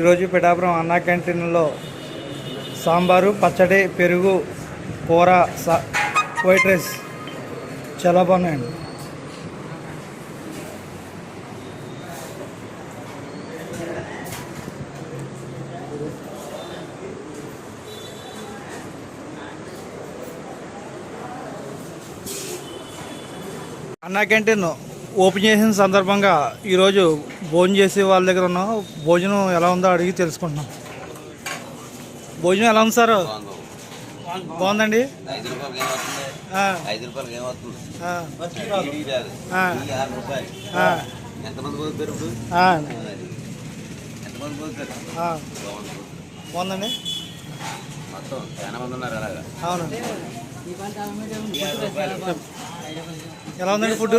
ఈరోజు పిఠాపురం అన్నా క్యాంటీన్లో సాంబారు, పచ్చడి, పెరుగు, కూర, వైట్ రైస్ చాలా బాగున్నాయండి. అన్నా క్యాంటీన్ ఓపెన్ చేసిన సందర్భంగా ఈరోజు భోజనం చేసే వాళ్ళ దగ్గర ఉన్నాం. భోజనం ఎలా ఉందో అడిగి తెలుసుకుంటున్నాం. భోజనం ఎలా ఉంది సార్? బాగుందండి. బాగుందండి. అవునండి. ఎలా ఉందండి ఫుడ్?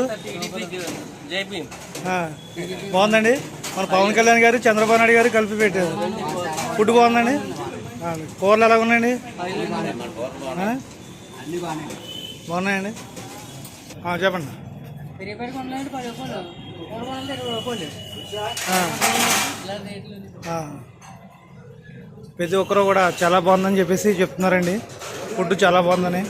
బాగుందండి. మన పవన్ కళ్యాణ్ గారు, చంద్రబాబు నాయుడు గారు కలిపి పెట్టారు. ఫుడ్ బాగుందండి. కూరలు ఎలా ఉన్నాయండి? బాగున్నాయండి. చెప్పండి. ప్రతి ఒక్కరు కూడా చాలా బాగుందని చెప్పేసి చెప్తున్నారండి. ఫుడ్ చాలా బాగుందని.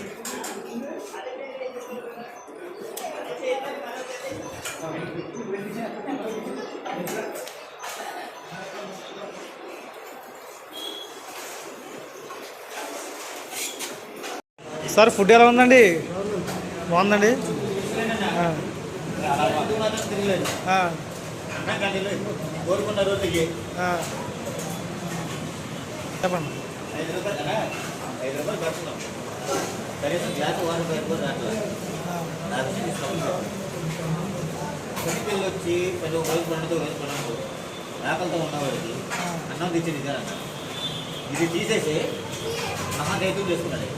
సార్ ఫుడ్ ఎలా ఉందండి? బాగుందండి. చెప్పండి. వచ్చి పది రూపాయలు ఆకలితో ఉన్నవాడికి అన్నం తెచ్చి ఇది తీసేసి మహాదైత్యం చేసుకున్నాడు.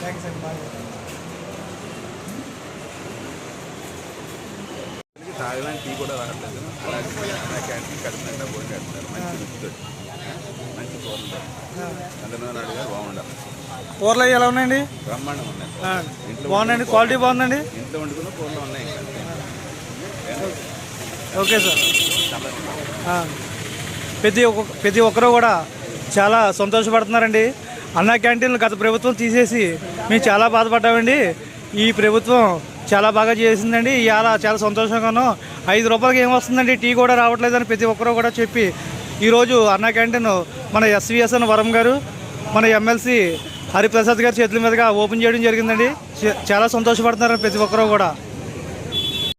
థ్యాంక్స్ అండి. తాగడానికి టీ కూడా రావట్లేదు. అలాగే క్యాంటీన్ కడుపునంటే భోజనం చేస్తున్నారు. మంచి రుచితో మంచి కూరలు చంద్రబాబు నాయుడు గారు బాగుండాలి. కూరలు ఎలా ఉన్నాయండి? బ్రహ్మాండం ఉన్నాయి. బాగున్నాయండి. క్వాలిటీ బాగుందండి. ఇంట్లో వండుకున్న కూరలు ఉన్నాయి. Okay sir. ప్రతి ఒక్కరూ కూడా చాలా సంతోషపడుతున్నారండి. అన్నా క్యాంటీన్లు గత ప్రభుత్వం తీసేసి మేము చాలా బాధపడ్డామండి. ఈ ప్రభుత్వం చాలా బాగా చేసిందండి. ఇవాళ చాలా సంతోషంగాను. 5 రూపాయలకి ఏమొస్తుందండి, టీ కూడా రావట్లేదని ప్రతి ఒక్కరూ కూడా చెప్పి ఈరోజు అన్నా క్యాంటీన్ మన ఎస్విఎస్ఎన్ వరం గారు, మన ఎమ్మెల్సీ హరిప్రసాద్ గారి చేతుల మీదుగా ఓపెన్ చేయడం జరిగిందండి. చాలా సంతోషపడుతున్నారు ప్రతి ఒక్కరూ కూడా.